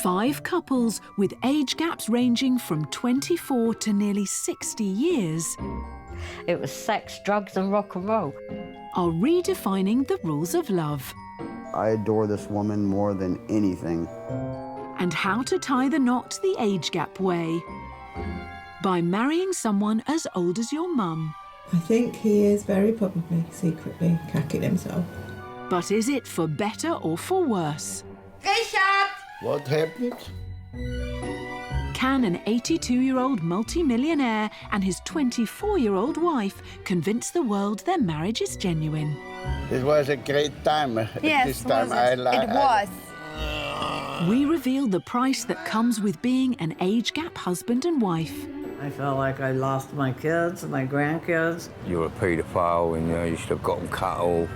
5 couples with age gaps ranging from 24 to nearly 60 years It was sex, drugs and rock and roll. are redefining the rules of love I adore this woman more than anything. and how to tie the knot the age gap way. By marrying someone as old as your mum. I think he is very probably secretly cacking himself. But is it for better or for worse? Richard! What happened? Can an 82-year-old multi-millionaire and his 24-year-old wife convince the world their marriage is genuine? It was a great time. Yes, this time it was. We reveal the price that comes with being an age gap husband and wife. I felt like I lost my kids and my grandkids. You're a paedophile and you should have got them cut off.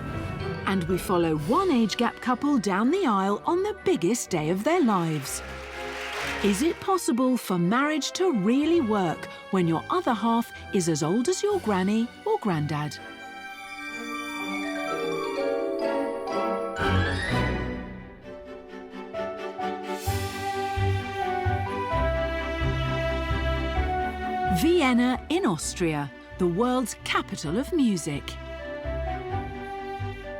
And we follow one age gap couple down the aisle on the biggest day of their lives. Is it possible for marriage to really work when your other half is as old as your granny or granddad? Vienna in Austria, the world's capital of music.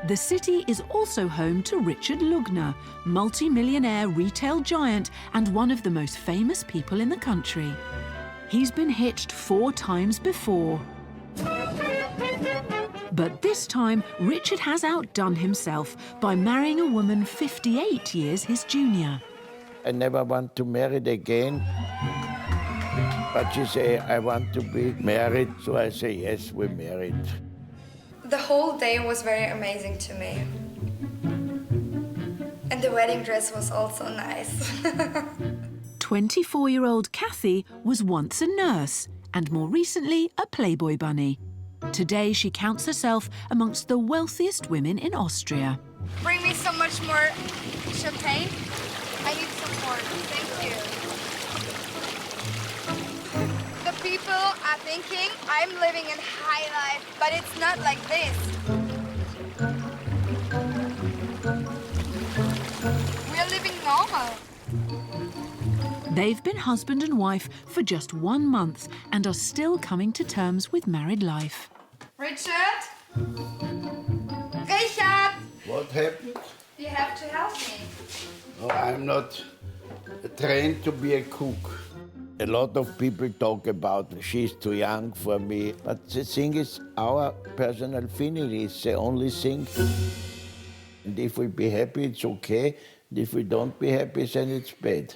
The city is also home to Richard Lugner, multi-millionaire retail giant and one of the most famous people in the country. He's been hitched 4 times before. But this time, Richard has outdone himself by marrying a woman 58 years his junior. I never want to marry again. But she say, I want to be married. So I say, yes, we're married. The whole day was very amazing to me. And the wedding dress was also nice. 24-year-old Kathy was once a nurse and more recently a Playboy bunny. Today she counts herself amongst the wealthiest women in Austria. Bring me so much more champagne. I need some more. Thank you. The people are thinking I'm living in high life, but it's not like this. We're living normal. They've been husband and wife for just 1 month and are still coming to terms with married life. Richard? Richard! What happened? You have to help me. No, I'm not trained to be a cook. A lot of people talk about she's too young for me, but the thing is, our personal feeling is the only thing. And if we be happy, it's okay. And if we don't be happy, then it's bad.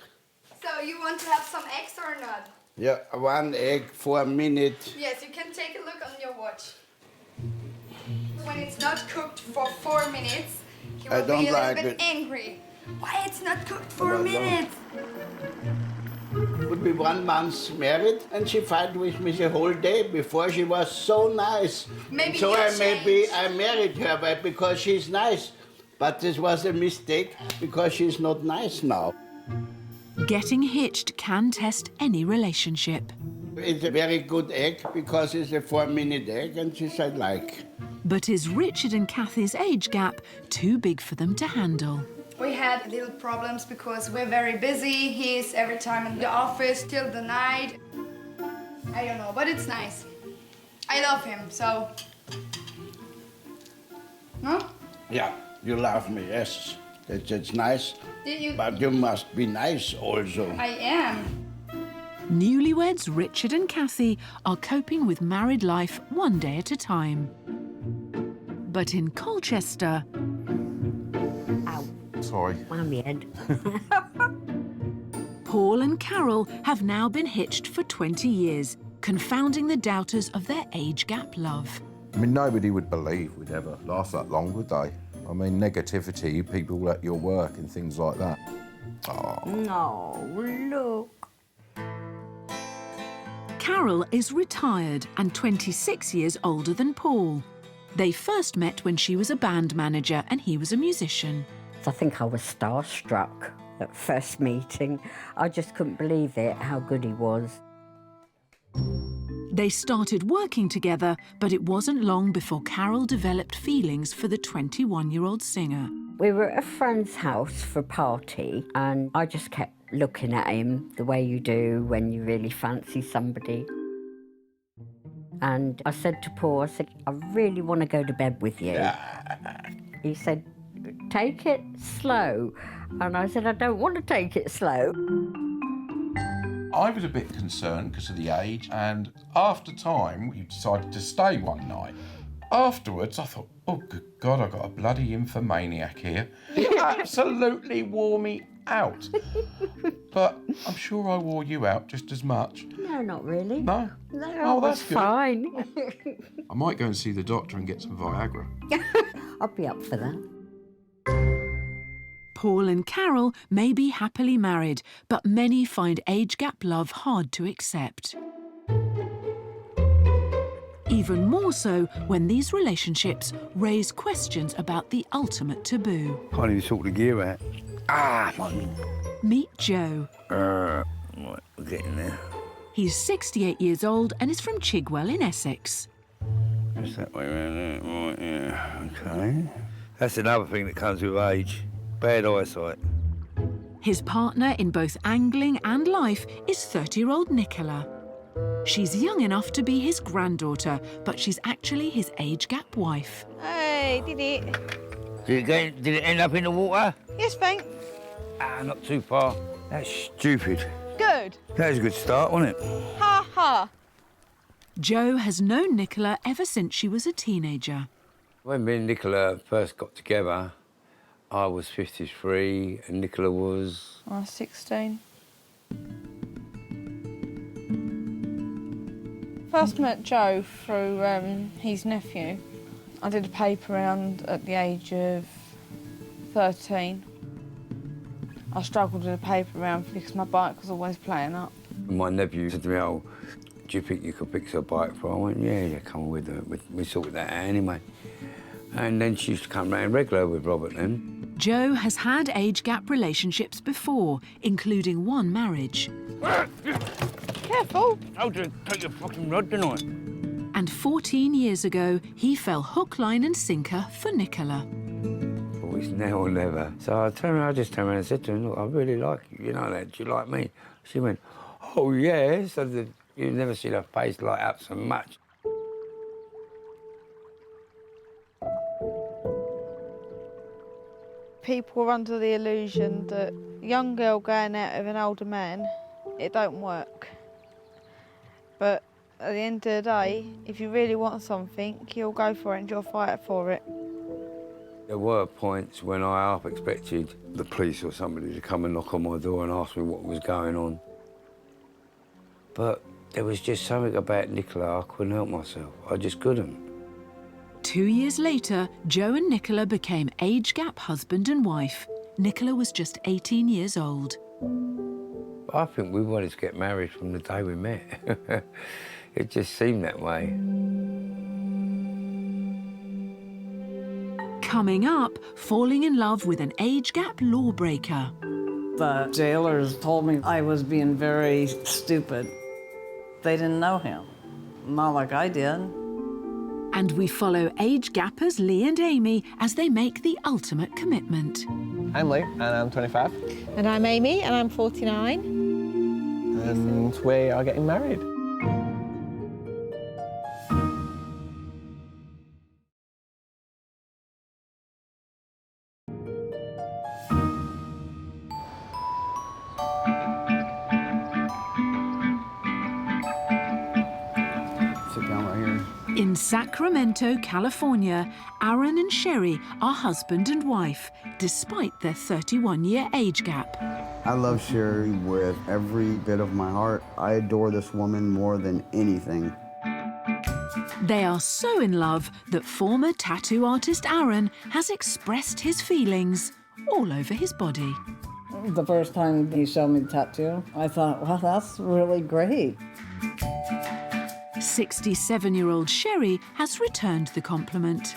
So you want to have some eggs or not? Yeah, 1 egg for a minute. Yes, you can take a look on your watch. When it's not cooked for 4 minutes, you I will don't be a little like bit it. angry. Why it's not cooked for I don't. minutes? Would be 1 month married, and she fight with me the whole day. Before she was so nice. Maybe so you I married her because she's nice. But this was a mistake because she's not nice now. Getting hitched can test any relationship. It's a very good egg because it's a 4-minute egg, and she said like. But is Richard and Kathy's age gap too big for them to handle? We had little problems because we're very busy. He's every time in the office till the night. I don't know, but it's nice. I love him, so. No? Yeah, you love me, yes. That's nice. Did you? But you must be nice also. I am. Newlyweds Richard and Kathy are coping with married life one day at a time. But in Colchester, Sorry. One on the head. Paul and Carol have now been hitched for 20 years, confounding the doubters of their age gap love. I mean, nobody would believe we'd ever last that long, would they? I mean, negativity, people at your work and things like that. Oh. No, look. Carol is retired and 26 years older than Paul. They first met when she was a band manager and he was a musician. I think I was starstruck at first meeting. I just couldn't believe it, how good he was. They started working together, but it wasn't long before Carol developed feelings for the 21-year-old singer. We were at a friend's house for a party, and I just kept looking at him the way you do when you really fancy somebody. And I said to Paul, I said, I really want to go to bed with you. He said, take it slow. And I said, I don't want to take it slow. I was a bit concerned because of the age, and after time, we decided to stay one night. Afterwards, I thought, oh, good God, I've got a bloody infomaniac here. He absolutely wore me out. But I'm sure I wore you out just as much. No, not really. No? No, Oh, that's good. fine. I might go and see the doctor and get some Viagra. I'll be up for that. Paul and Carol may be happily married, but many find age gap love hard to accept. Even more so when these relationships raise questions about the ultimate taboo. Can't even sort the gear out. Meet Joe. Right, we're getting there. He's 68 years old and is from Chigwell in Essex. Just that way around there. Right, yeah, okay. That's another thing that comes with age. Bad eyesight. His partner in both angling and life is 30-year-old Nicola. She's young enough to be his granddaughter, but she's actually his age gap wife. Hey, did it? Did it end up in the water? Yes, thanks. Not too far. That's stupid. Good. That was a good start, wasn't it? Ha ha. Joe has known Nicola ever since she was a teenager. When me and Nicola first got together, I was 53 and Nicola was... I was 16. First met Joe through his nephew. I did a paper round at the age of 13. I struggled with a paper round because my bike was always playing up. My nephew said to me, oh, do you think you could fix a bike for her? I went, yeah, come on with her. We sorted that out anyway. And then she used to come round regular with Robert then. Joe has had age gap relationships before, including one marriage. Careful. I'll just take your fucking rod tonight. And 14 years ago, he fell hook, line and sinker for Nicola. Oh, it's now or never. So I just turned around and said to her, look, I really like you, you know that, do you like me? She went, oh, yeah. So you've never seen her face light up so much. People are under the illusion that a young girl going out with an older man, it don't work. But at the end of the day, if you really want something, you'll go for it and you'll fight for it. There were points when I half expected the police or somebody to come and knock on my door and ask me what was going on. But there was just something about Nicola, I couldn't help myself. I just couldn't. 2 years later, Joe and Nicola became age gap husband and wife. Nicola was just 18 years old. I think we wanted to get married from the day we met. It just seemed that way. Coming up, falling in love with an age gap lawbreaker. The jailers told me I was being very stupid. They didn't know him, not like I did. And we follow age gappers Lee and Amy as they make the ultimate commitment. I'm Lee, and I'm 25. And I'm Amy, and I'm 49. And we are getting married. Sit down right here. In Sacramento, California, Aaron and Sherry are husband and wife, despite their 31-year age gap. I love Sherry with every bit of my heart. I adore this woman more than anything. They are so in love that former tattoo artist Aaron has expressed his feelings all over his body. The first time he showed me the tattoo, I thought, well, that's really great. 67-year-old Sherry has returned the compliment.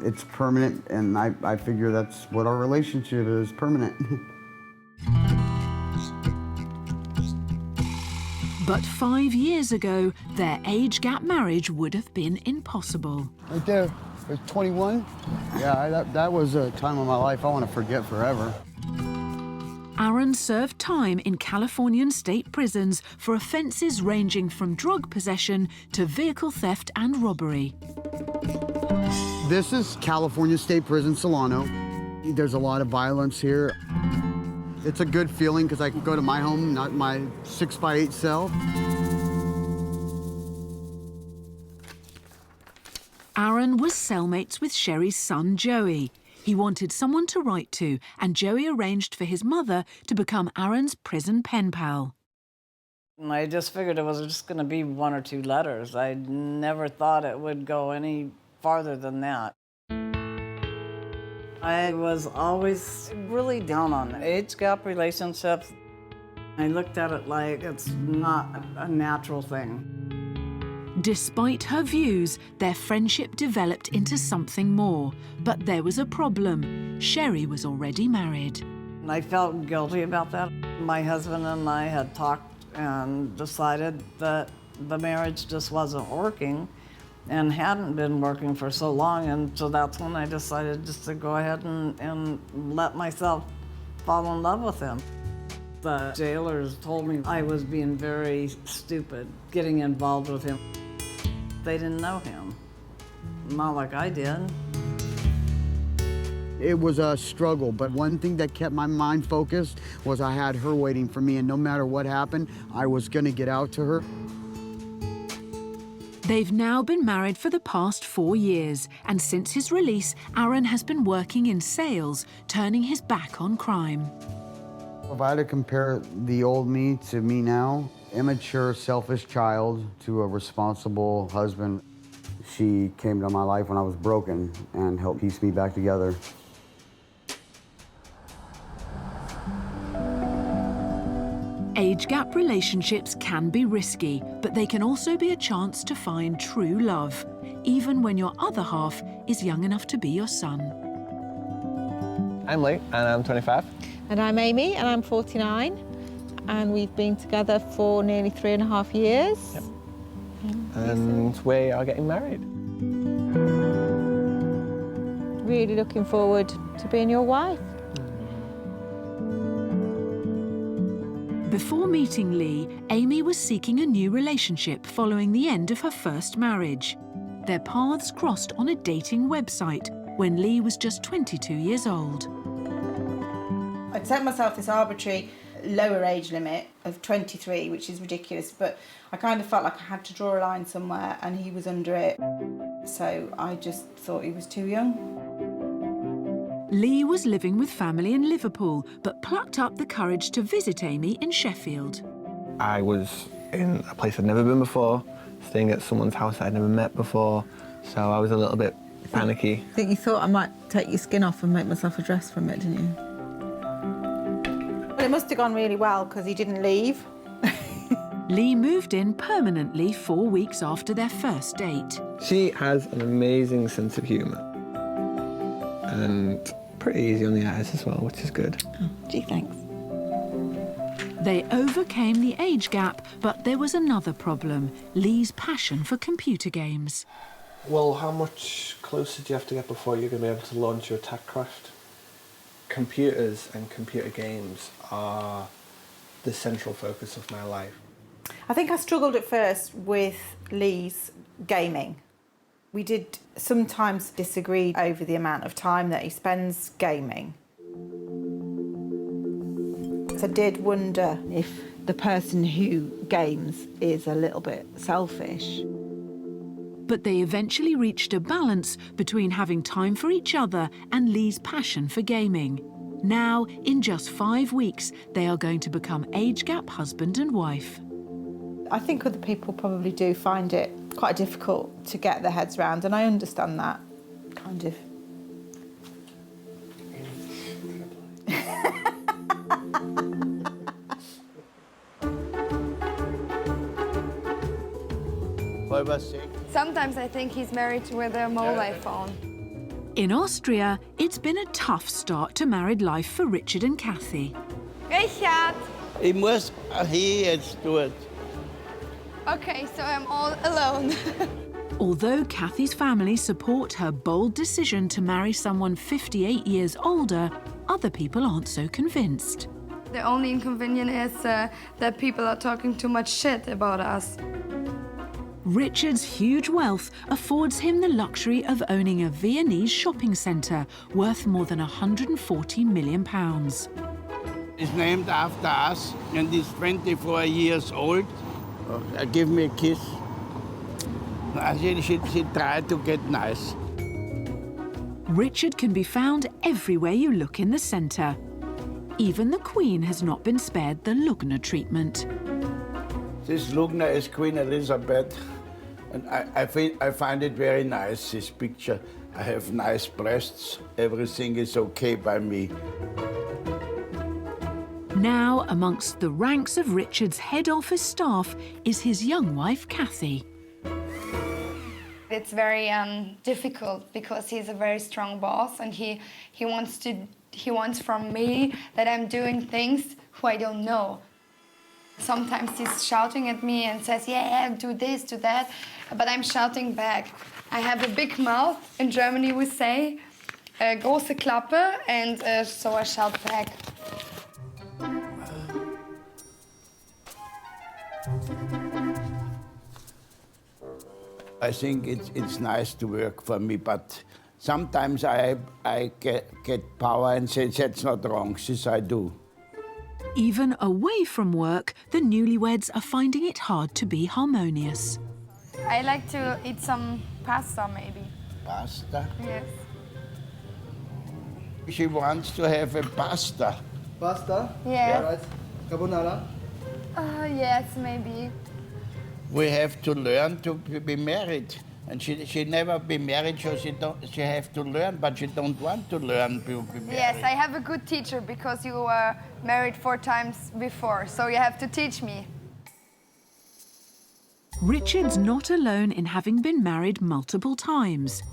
It's permanent, and I figure that's what our relationship is, permanent. But 5 years ago, their age gap marriage would have been impossible. I do. Was 21? Yeah, that was a time of my life I want to forget forever. Aaron served time in Californian state prisons for offences ranging from drug possession to vehicle theft and robbery. This is California State Prison, Solano. There's a lot of violence here. It's a good feeling because I can go to my home, not my 6x8 cell. Aaron was cellmates with Sherry's son, Joey. He wanted someone to write to, and Joey arranged for his mother to become Aaron's prison pen pal. And I just figured it was just going to be 1 or 2 letters. I never thought it would go any farther than that. I was always really down on age gap relationships. I looked at it like it's not a natural thing. Despite her views, their friendship developed into something more. But there was a problem. Sherry was already married. And I felt guilty about that. My husband and I had talked and decided that the marriage just wasn't working and hadn't been working for so long. And so that's when I decided just to go ahead and let myself fall in love with him. The jailers told me I was being very stupid getting involved with him. They didn't know him, not like I did. It was a struggle, but one thing that kept my mind focused was I had her waiting for me, and no matter what happened, I was gonna get out to her. They've now been married for the past 4 years, and since his release, Aaron has been working in sales, turning his back on crime. If I had to compare the old me to me now, immature, selfish child to a responsible husband. She came to my life when I was broken and helped piece me back together. Age gap relationships can be risky, but they can also be a chance to find true love, even when your other half is young enough to be your son. I'm Lee, and I'm 25. And I'm Amy, and I'm 49. And we've been together for nearly 3.5 years. Yep. And we are getting married. Really looking forward to being your wife. Before meeting Lee, Amy was seeking a new relationship following the end of her first marriage. Their paths crossed on a dating website when Lee was just 22 years old. I'd set myself this arbitrary lower age limit of 23, which is ridiculous, but I kind of felt like I had to draw a line somewhere, and he was under it. So I just thought he was too young. Lee was living with family in Liverpool, but plucked up the courage to visit Amy in Sheffield. I was in a place I'd never been before, staying at someone's house I'd never met before, so I was a little bit panicky. I think you thought I might take your skin off and make myself a dress from it, didn't you? Well, it must have gone really well because he didn't leave. Lee moved in permanently 4 weeks after their first date. She has an amazing sense of humour and pretty easy on the eyes as well, which is good. Oh, gee, thanks. They overcame the age gap, but there was another problem, Lee's passion for computer games. Well, how much closer do you have to get before you're going to be able to launch your attack craft? Computers and computer games are the central focus of my life. I think I struggled at first with Lee's gaming. We did sometimes disagree over the amount of time that he spends gaming. I did wonder if the person who games is a little bit selfish. But they eventually reached a balance between having time for each other and Lee's passion for gaming. Now, in just 5 weeks, they are going to become age gap husband and wife. I think other people probably do find it quite difficult to get their heads around, and I understand that, kind of. Sometimes I think he's married with a mobile phone. In Austria, it's been a tough start to married life for Richard and Kathy. Richard! Ich muss hier jetzt tun. Okay, so I'm all alone. Although Kathy's family support her bold decision to marry someone 58 years older, other people aren't so convinced. The only inconvenience is that people are talking too much shit about us. Richard's huge wealth affords him the luxury of owning a Viennese shopping centre worth more than £140 million. It's named after us, and he's 24 years old. Give me a kiss. She tried to get nice. Richard can be found everywhere you look in the centre. Even the Queen has not been spared the Lugner treatment. This Lugner is Queen Elizabeth, and I find it very nice, this picture. I have nice breasts, everything is okay by me. Now, amongst the ranks of Richard's head office staff is his young wife, Kathy. It's very difficult because he's a very strong boss, and he wants from me that I'm doing things who I don't know. Sometimes he's shouting at me and says, yeah, do this, do that, but I'm shouting back. I have a big mouth. In Germany we say, große Klappe, and so I shout back. I think it's nice to work for me, but sometimes I get power and say that's not wrong, this I do. Even away from work, the newlyweds are finding it hard to be harmonious. I like to eat some pasta, maybe. Pasta? Yes. She wants to have a pasta. Pasta? Yeah. Right. Carbonara? Yes, maybe. We have to learn to be married. And she never be married, so she have to learn, but she don't want to learn to be married. Yes, I have a good teacher because you were married 4 times before, so you have to teach me. Richard's not alone in having been married multiple times.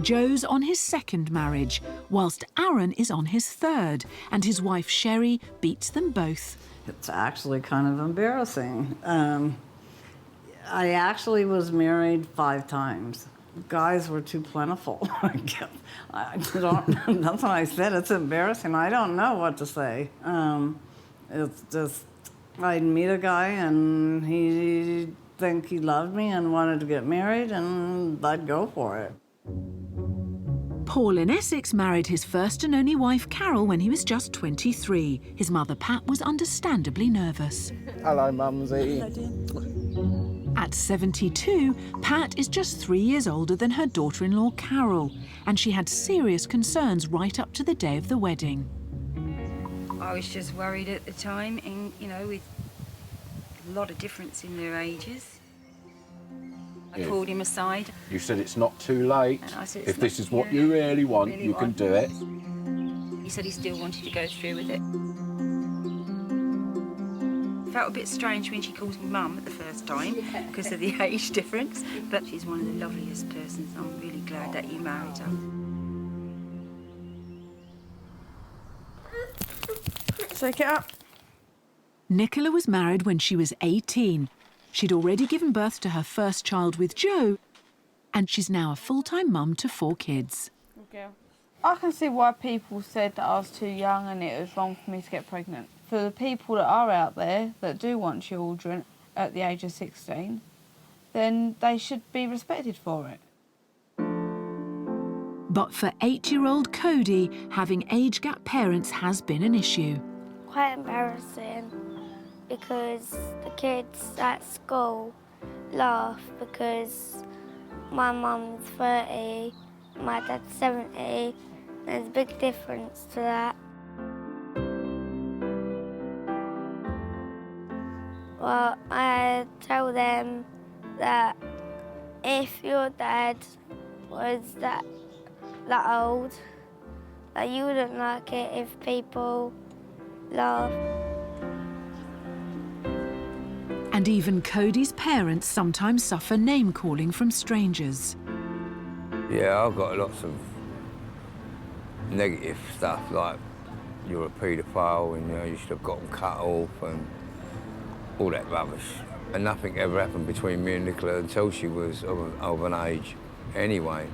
Joe's on his 2nd marriage, whilst Aaron is on his 3rd, and his wife Sherry beats them both. It's actually kind of embarrassing. I actually was married 5 times. Guys were too plentiful. That's what I said. It's embarrassing. I don't know what to say. It's just, I'd meet a guy and he'd think he loved me and wanted to get married, and I'd go for it. Paul in Essex married his first and only wife Carol when he was just 23. His mother Pat was understandably nervous. Hello, Mumsy. At 72, Pat is just 3 years older than her daughter-in-law Carol, and she had serious concerns right up to the day of the wedding. I was just worried at the time, and with a lot of difference in their ages. I pulled him aside. You said it's not too late. And I said, if this is what you really want, you can do it. He said he still wanted to go through with it. Felt a bit strange when she calls me Mum at the first time because of the age difference, but she's one of the loveliest persons. I'm really glad that you married her. Shake it up. Nicola was married when she was 18. She'd already given birth to her first child with Joe, and she's now a full-time mum to 4 kids. Okay. I can see why people said that I was too young and it was wrong for me to get pregnant. For the people that are out there that do want children at the age of 16, then they should be respected for it. But for 8-year-old Cody, having age gap parents has been an issue. Quite embarrassing because the kids at school laugh because my mum's 30, my dad's 70. There's a big difference to that. Well, I tell them that if your dad was that old, that you wouldn't like it if people laugh. And even Cody's parents sometimes suffer name-calling from strangers. Yeah, I've got lots of negative stuff, like you're a paedophile and you should have got them cut off and all that rubbish. And nothing ever happened between me and Nicola until she was of an age anyway.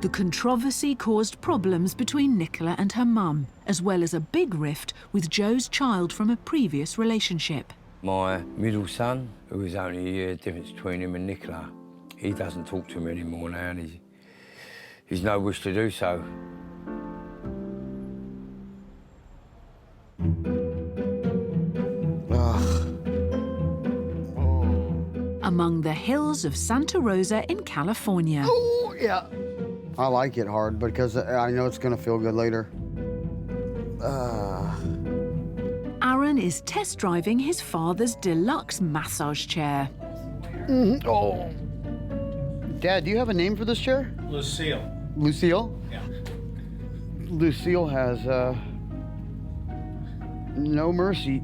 The controversy caused problems between Nicola and her mum, as well as a big rift with Joe's child from a previous relationship. My middle son, who was only a year difference between him and Nicola, he doesn't talk to me anymore now, and he's no wish to do so. Among the hills of Santa Rosa in California. Oh, yeah. I like it hard because I know it's going to feel good later. Aaron is test driving his father's deluxe massage chair. Oh. Dad, do you have a name for this chair? Lucille. Lucille? Yeah. Lucille has no mercy.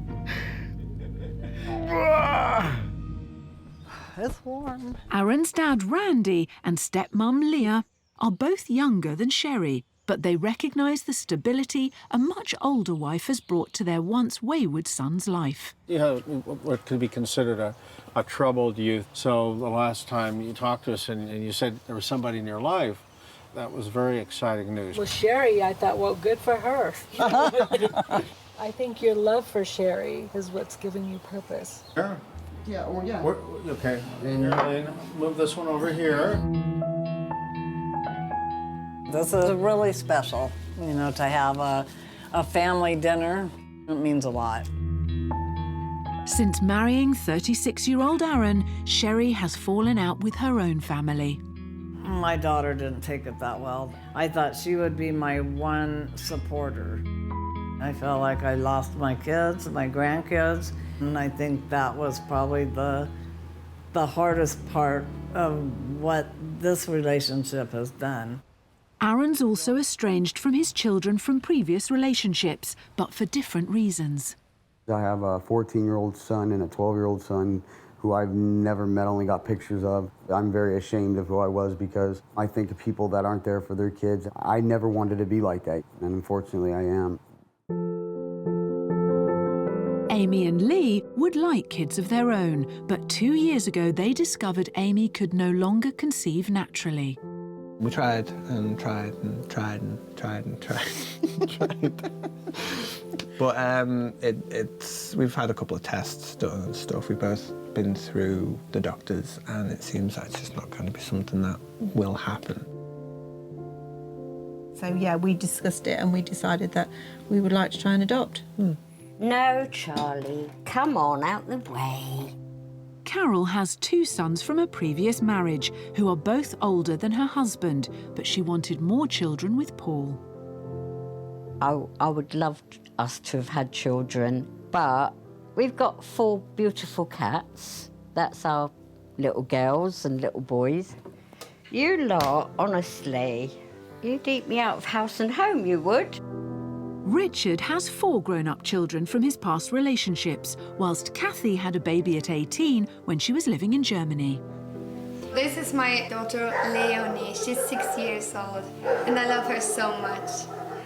It's warm. Aaron's dad, Randy, and stepmum, Leah, are both younger than Sherry, but they recognise the stability a much older wife has brought to their once wayward son's life. You had what could be considered a troubled youth. So the last time you talked to us and you said there was somebody in your life, that was very exciting news. Well, Sherry, I thought, well, good for her. I think your love for Sherry is what's giving you purpose. Sure. Yeah, or yeah. Okay, and Arlene, move this one over here. This is really special, you know, to have a family dinner. It means a lot. Since marrying 36-year-old Aaron, Sherry has fallen out with her own family. My daughter didn't take it that well. I thought she would be my one supporter. I felt like I lost my kids, my grandkids, and I think that was probably the hardest part of what this relationship has done. Aaron's also estranged from his children from previous relationships, but for different reasons. I have a 14-year-old son and a 12-year-old son who I've never met, only got pictures of. I'm very ashamed of who I was because I think of people that aren't there for their kids. I never wanted to be like that, and unfortunately I am. Amy and Lee would like kids of their own, but 2 years ago they discovered Amy could no longer conceive naturally. We tried and tried and tried and tried and tried and tried. But we've had a couple of tests done and stuff. We've both been through the doctors, and it seems that's just not going to be something that will happen. So yeah, we discussed it and we decided that we would like to try and adopt. No, Charlie, come on, out the way. Carol has 2 sons from a previous marriage who are both older than her husband, but she wanted more children with Paul. I would love us to have had children, but we've got 4 beautiful cats. That's our little girls and little boys. You lot, honestly, you'd eat me out of house and home, you would. Richard has 4 grown-up children from his past relationships, whilst Kathy had a baby at 18 when she was living in Germany. This is my daughter Leonie. She's 6 years old and I love her so much.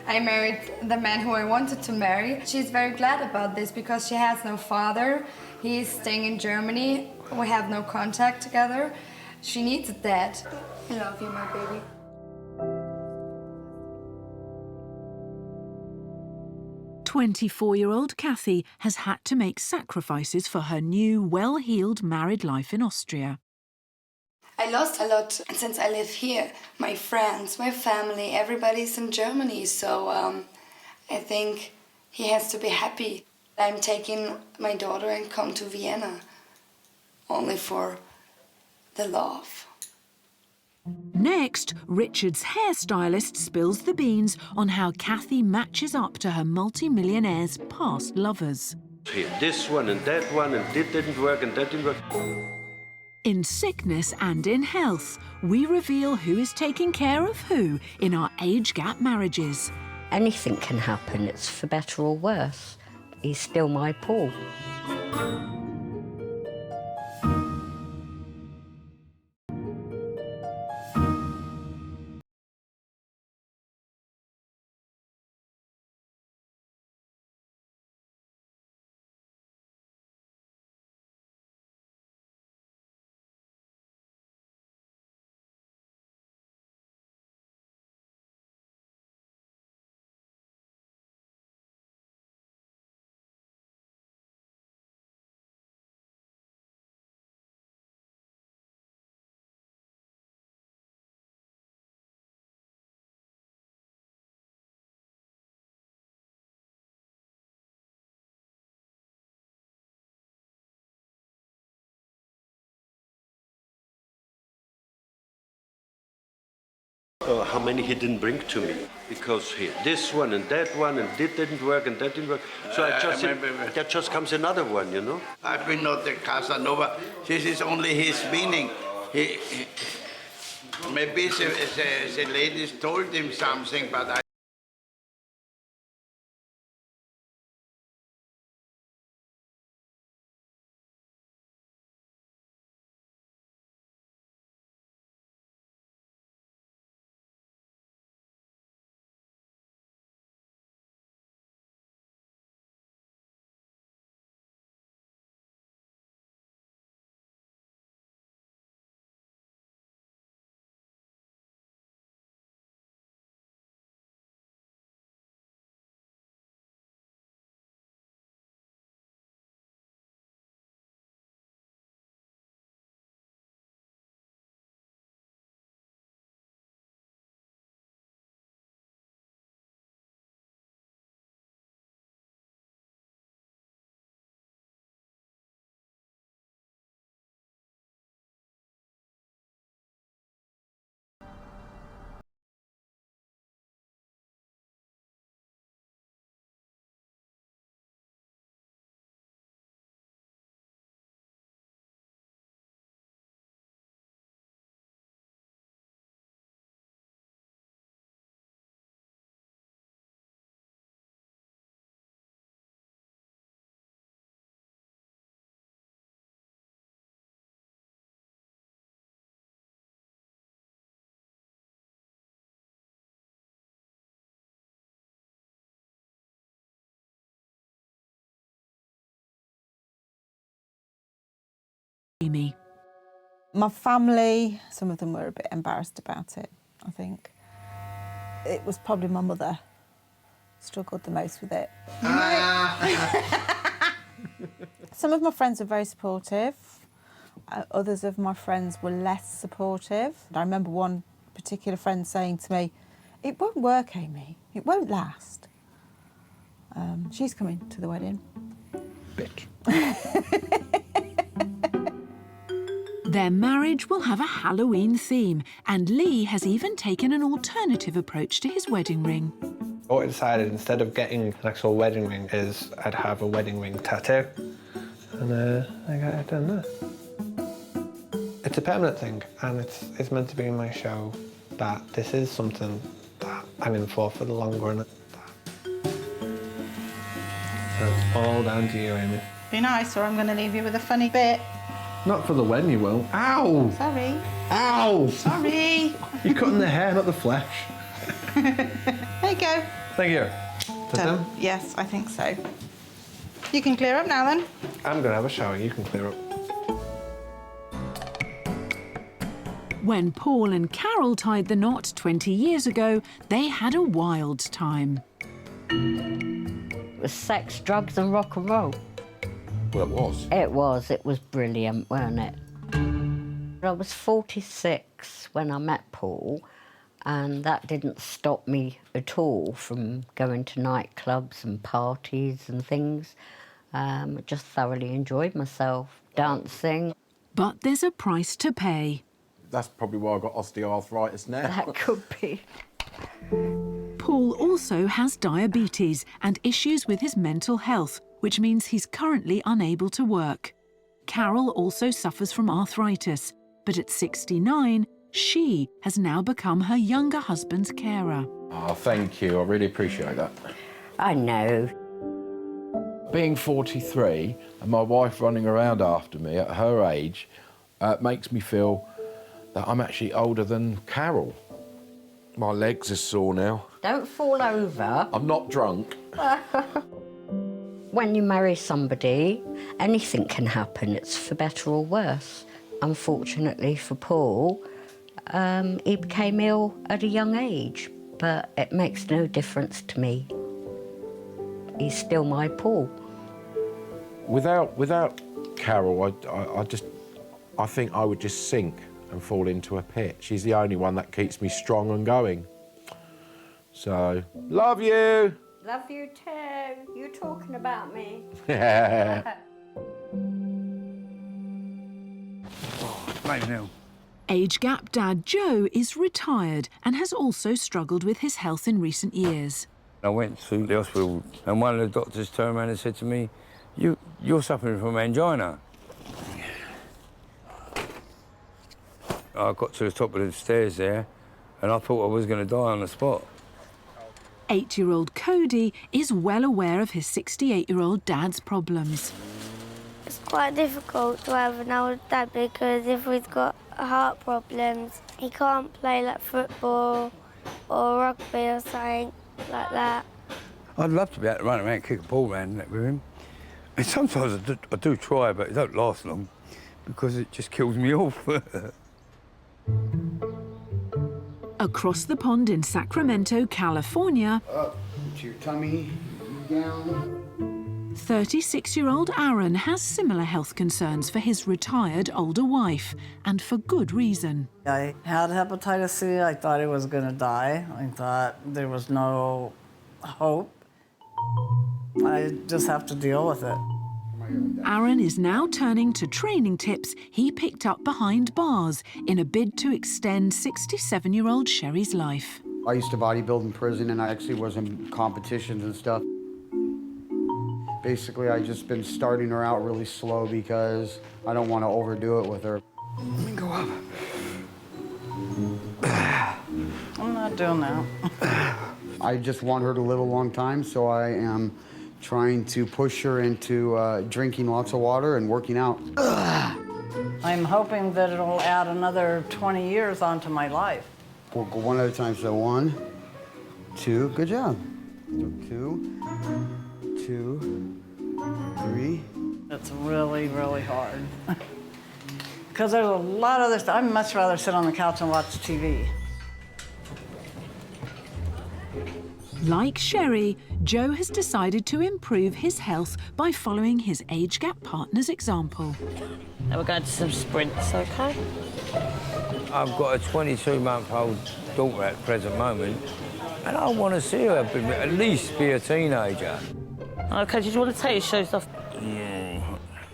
I married the man who I wanted to marry. She's very glad about this because she has no father. He's staying in Germany. We have no contact together. She needs a dad. I love you, my baby. "24-year-old Kathy has had to make sacrifices for her new, well-heeled married life in Austria. I lost a lot since I live here. My friends, my family, everybody's in Germany, so I think he has to be happy. I'm taking my daughter and come to Vienna only for the love. Next, Richard's hairstylist spills the beans on how Kathy matches up to her multi-millionaire's past lovers. This one and that one, and that didn't work and that didn't work. In sickness and in health, we reveal who is taking care of who in our age gap marriages. Anything can happen, it's for better or worse. He's still my Paul. how many he didn't bring to me. Because this one and that didn't work and that didn't work. So there just comes another one, you know. I've been not the Casanova. This is only his meaning. Maybe the ladies told him something, but I. Amy. My family, some of them were a bit embarrassed about it, I think. It was probably my mother struggled the most with it. Some of my friends were very supportive. Others of my friends were less supportive. I remember one particular friend saying to me, "It won't work, Amy. It won't last." She's coming to the wedding. Bitch. Their marriage will have a Halloween theme, and Lee has even taken an alternative approach to his wedding ring. What I decided, instead of getting an actual wedding ring, is I'd have a wedding ring tattoo. And I got it done there. It's a permanent thing, and it's meant to be in my show that this is something that I'm in for the long run. So it's all down to you, Amy. Be nice, or I'm going to leave you with a funny bit. Not for the wedding, you will. Ow! Sorry. Ow! Sorry. You're cutting the hair, not the flesh. There you go. Thank you. Done. Yes, I think so. You can clear up now, then. I'm going to have a shower. You can clear up. When Paul and Carol tied the knot 20 years ago, they had a wild time. It was sex, drugs and rock and roll. Well, it was. It was. It was brilliant, wasn't it? I was 46 when I met Paul, and that didn't stop me at all from going to nightclubs and parties and things. I just thoroughly enjoyed myself, dancing. But there's a price to pay. That's probably why I got osteoarthritis now. That could be. Paul also has diabetes and issues with his mental health, which means he's currently unable to work. Carol also suffers from arthritis, but at 69, she has now become her younger husband's carer. Oh, thank you. I really appreciate that. I know. Being 43 and my wife running around after me at her age makes me feel that I'm actually older than Carol. My legs are sore now. Don't fall over. I'm not drunk. When you marry somebody, anything can happen. It's for better or worse. Unfortunately for Paul, he became ill at a young age, but it makes no difference to me. He's still my Paul. Without Carol, I think I would just sink and fall into a pit. She's the only one that keeps me strong and going. So, love you. Love you too. You talking about me? Bloody hell. Age gap dad Joe is retired and has also struggled with his health in recent years. I went to the hospital and one of the doctors turned around and said to me, you're suffering from angina. I got to the top of the stairs there and I thought I was going to die on the spot. 8-year-old Cody is well aware of his 68-year-old dad's problems. It's quite difficult to have an old dad because if he's got heart problems, he can't play like football or rugby or something like that. I'd love to be able to run around and kick a ball around with him. And sometimes I do try, but it don't last long because it just kills me off. Across the pond in Sacramento, California, Up to your tummy, down. 36-year-old Aaron has similar health concerns for his retired older wife, and for good reason. I had hepatitis C. I thought I was going to die. I thought there was no hope. I just have to deal with it. Aaron is now turning to training tips he picked up behind bars in a bid to extend 67-year-old Sherry's life. I used to bodybuild in prison, and I actually was in competitions and stuff. Basically, I just been starting her out really slow because I don't want to overdo it with her. Let me go up. I'm not doing that. I just want her to live a long time, so I am trying to push her into drinking lots of water and working out. I'm hoping that it'll add another 20 years onto my life. We'll go one at a time. So 1, 2, good job. So 2, 3. It's really, really hard. Because there's a lot of other stuff. I'd much rather sit on the couch and watch TV. Like Sherry, Joe has decided to improve his health by following his age gap partner's example. Now we're going to some sprints, OK? I've got a 22-month-old daughter at the present moment, and I want to see her at least be a teenager. OK, did you want to take your shoes off? Yeah.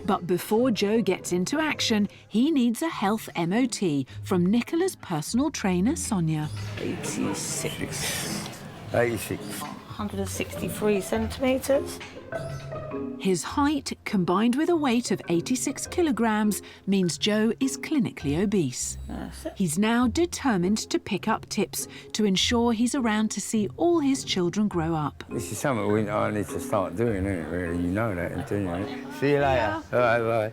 But before Joe gets into action, he needs a health MOT from Nicola's personal trainer, Sonia. 86. 86. 163 centimetres. His height, combined with a weight of 86 kilograms, means Joe is clinically obese. He's now determined to pick up tips to ensure he's around to see all his children grow up. This is something I need to start doing, isn't it, really? You know that, don't you? See you later. All right, bye.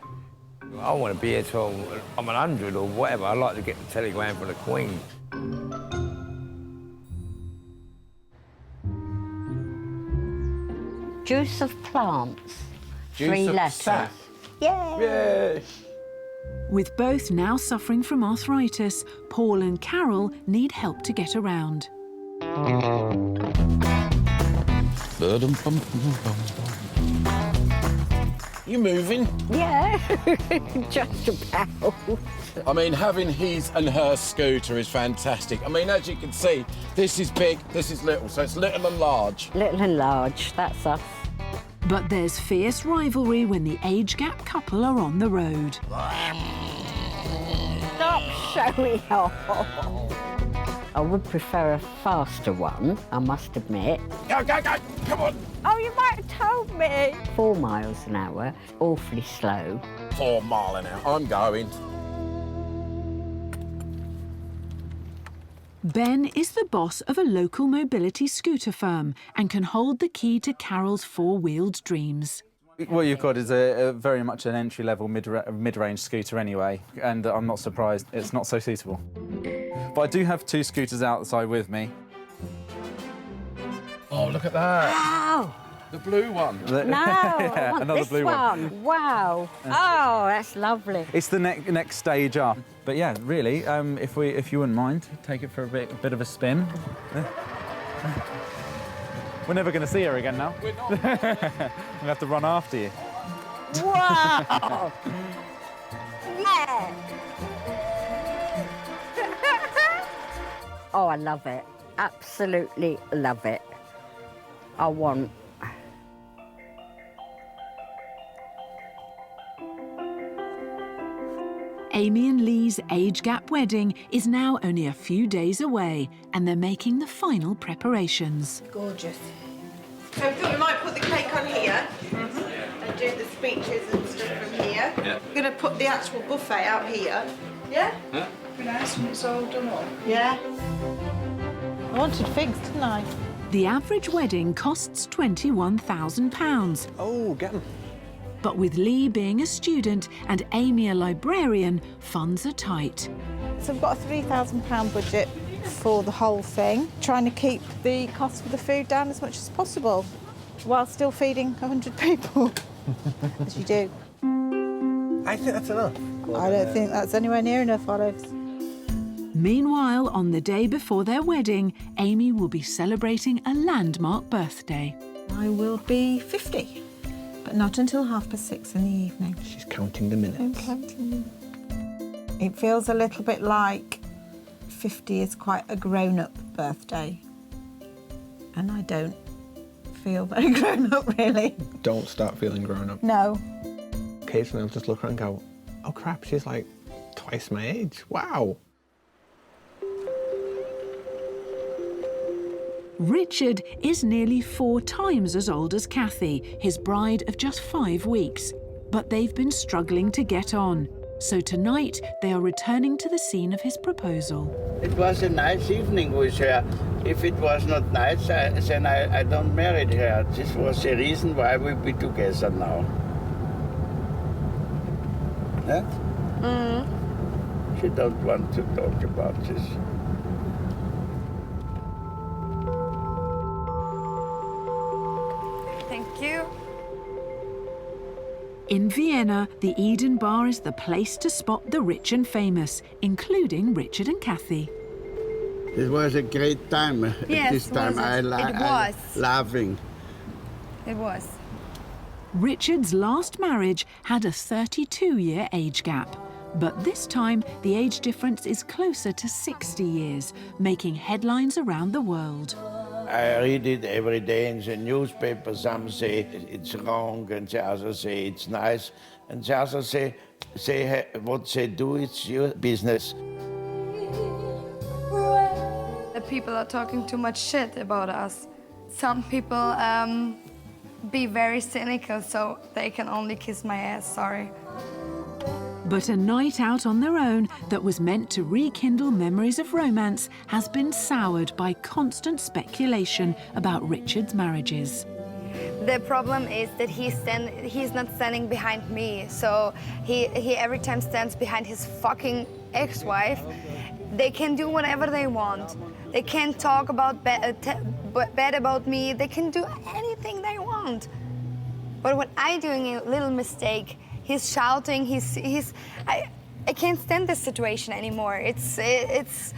I want to be here till I'm 100 or whatever. I'd like to get the telegram from the Queen. Juice of plants. Juice 3 of letters. sap. Yay! Yay! With both now suffering from arthritis, Paul and Carol need help to get around. You moving? Yeah, just about. I mean, having his and her scooter is fantastic. I mean, as you can see, this is big, this is little, so it's little and large. Little and large, that's us. But there's fierce rivalry when the age gap couple are on the road. Stop showing off. I would prefer a faster one, I must admit. Go, go, go, come on. Oh, you might have told me. 4 miles an hour, awfully slow. 4 miles an hour, I'm going. Ben is the boss of a local mobility scooter firm and can hold the key to Carol's 4-wheeled dreams. What you've got is a very much an entry-level mid-range scooter anyway, and I'm not surprised it's not so suitable. But I do have 2 scooters outside with me. Oh, look at that. Wow! The blue one. No, I want Another this blue one. Wow. Oh, that's lovely. It's the next stage up. But yeah, really, if you wouldn't mind, take it for a bit of a spin. We're never going to see her again now. We're not. We'll have to run after you. Wow! Yeah! Oh, I love it. Absolutely love it. I want. Amy and Lee's age gap wedding is now only a few days away, and they're making the final preparations. Gorgeous. So we thought we might put the cake on here and do the speeches and stuff from here. Yeah. We're going to put the actual buffet out here. Yeah? Yeah. Be nice when it's all done up. Yeah. I wanted figs, didn't I? The average wedding costs £21,000. Oh, get them. But with Lee being a student and Amy a librarian, funds are tight. So we've got a £3,000 budget for the whole thing, trying to keep the cost of the food down as much as possible, while still feeding 100 people, as you do. I think that's enough. I don't think that's anywhere near enough, Olives. Meanwhile, on the day before their wedding, Amy will be celebrating a landmark birthday. I will be 50, but not until 6:30 in the evening. She's counting the minutes. It feels a little bit like 50 is quite a grown-up birthday, and I don't feel very grown-up, really. Don't start feeling grown up. No. Occasionally I'll just look around and go, oh crap, she's like twice my age. Wow. Richard is nearly 4 times as old as Kathy, his bride of just 5 weeks. But they've been struggling to get on. So tonight, they are returning to the scene of his proposal. It was a nice evening with her. If it was not nice, then I don't marry her. This was the reason why we be together now. Huh? She don't want to talk about this. Thank you. In Vienna, the Eden Bar is the place to spot the rich and famous, including Richard and Kathy. It was a great time. Yes, this time was it? It was. Laughing. It was. Richard's last marriage had a 32-year age gap. But this time, the age difference is closer to 60 years, making headlines around the world. I read it every day in the newspaper. Some say it's wrong, and the others say it's nice, and the others say what they do, it's your business. The people are talking too much shit about us. Some people be very cynical, so they can only kiss my ass, sorry. But a night out on their own that was meant to rekindle memories of romance has been soured by constant speculation about Richard's marriages. The problem is that he's not standing behind me, so he every time stands behind his fucking ex-wife. They can do whatever they want. They can talk about bad about me. They can do anything they want. But when I'm doing a little mistake, he's shouting. I can't stand this situation anymore. It's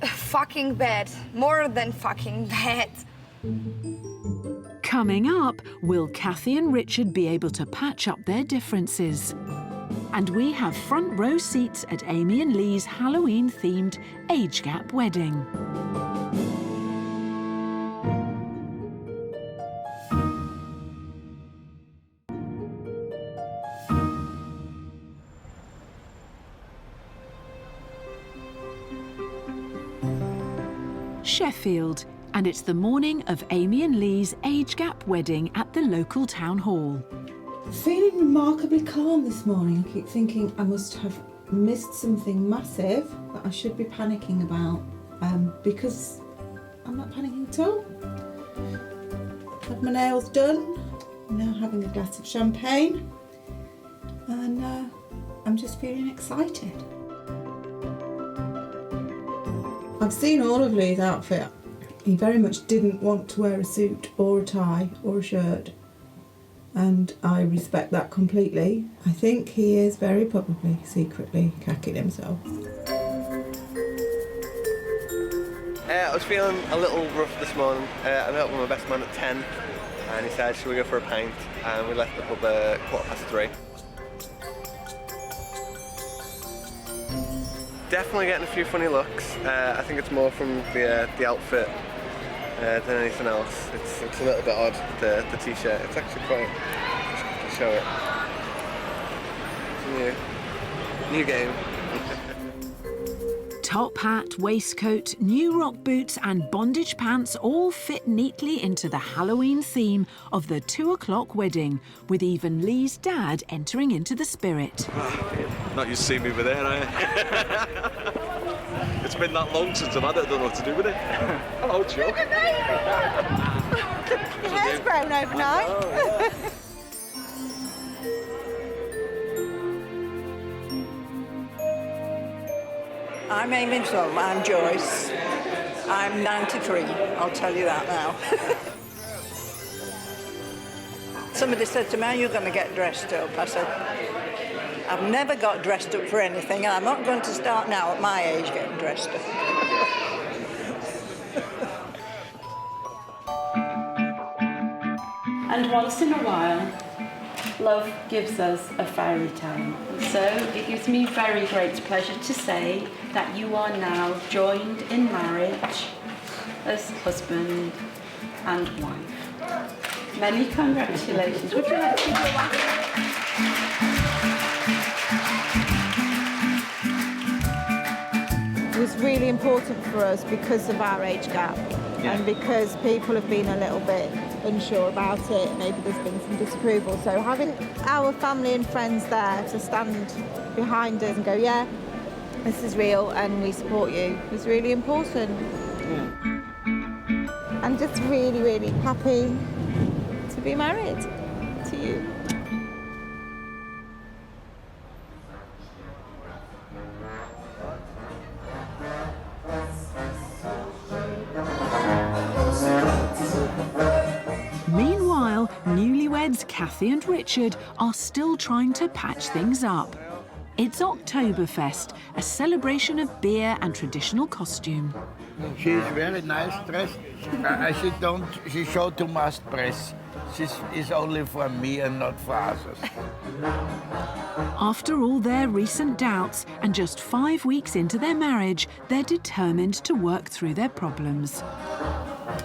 fucking bad, more than fucking bad. Coming up, will Kathy and Richard be able to patch up their differences? And we have front row seats at Amy and Lee's Halloween-themed age gap wedding. Sheffield, and it's the morning of Amy and Lee's age gap wedding at the local town hall. Feeling remarkably calm this morning. I keep thinking I must have missed something massive that I should be panicking about, because I'm not panicking at all. Had my nails done, I'm now having a glass of champagne, and I'm just feeling excited. I've seen all of Lee's outfit. He very much didn't want to wear a suit or a tie or a shirt, and I respect that completely. I think he is very probably secretly cacking himself. I was feeling a little rough this morning. I met up with my best man at 10 and he said, should we go for a pint? And we left the pub at 3:15. Definitely getting a few funny looks. I think it's more from the outfit than anything else. It's a little bit odd, the t-shirt. It's actually quite... I'll show it. New game. Top hat, waistcoat, new rock boots and bondage pants all fit neatly into the Halloween theme of the 2 o'clock wedding, with even Lee's dad entering into the spirit. Not used to seeing me over there, are you? It's been that long since I've had it, I don't know what to do with it. Hello, Joe. Your hair's grown overnight. I'm Amy Tom, I'm Joyce. I'm 93, I'll tell you that now. Somebody said to me, are you going to get dressed up? I said, I've never got dressed up for anything, and I'm not going to start now at my age getting dressed up. And once in a while, love gives us a fairy tale. So it gives me very great pleasure to say that you are now joined in marriage as husband and wife. Many congratulations. Would you like to give your wife? It was really important for us because of our age gap and because people have been a little bit unsure about it. Maybe there's been some disapproval. So having our family and friends there to stand behind us and go, yeah, this is real and we support you was really important. I'm just really, really happy to be married to you. Meanwhile, newlyweds Kathy and Richard are still trying to patch things up. It's Oktoberfest, a celebration of beer and traditional costume. She's very nice dressed. She showed too much press. She's only for me and not for others. After all their recent doubts and just 5 weeks into their marriage, they're determined to work through their problems.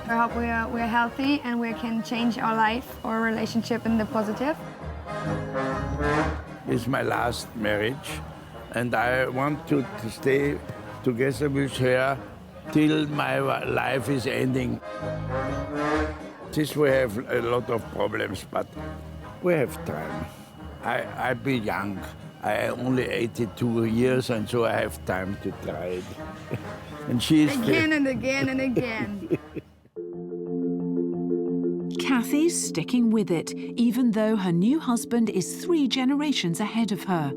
I hope we're healthy and we can change our life or relationship in the positive. It's my last marriage, and I want to stay together with her till my life is ending. This we have a lot of problems, but we have time. I be young. I am only 82 years, and so I have time to try it. And she's again and again and again. Kathy's sticking with it, even though her new husband is 3 generations ahead of her.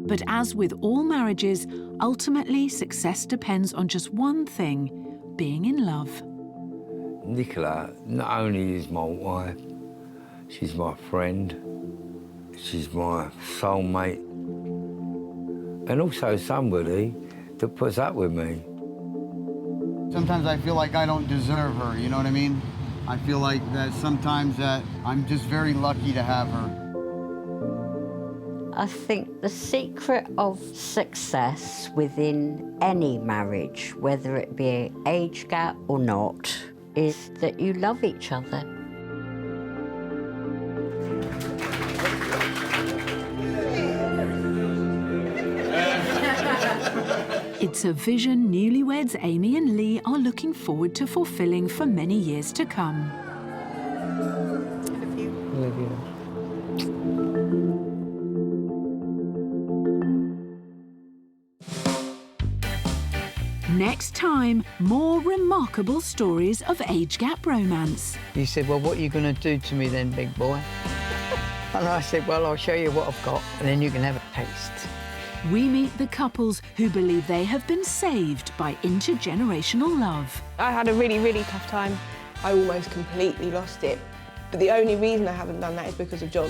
But as with all marriages, ultimately success depends on just one thing: being in love. Nicola not only is my wife, she's my friend, she's my soulmate, and also somebody that puts up with me. Sometimes I feel like I don't deserve her, you know what I mean? I feel like that sometimes that I'm just very lucky to have her. I think the secret of success within any marriage, whether it be an age gap or not, is that you love each other. It's a vision newlyweds Amy and Lee are looking forward to fulfilling for many years to come. Next time, more remarkable stories of age gap romance. He said, well, what are you going to do to me then, big boy? And I said, well, I'll show you what I've got, and then you can have a taste. We meet the couples who believe they have been saved by intergenerational love. I had a really, really tough time. I almost completely lost it. But the only reason I haven't done that is because of John.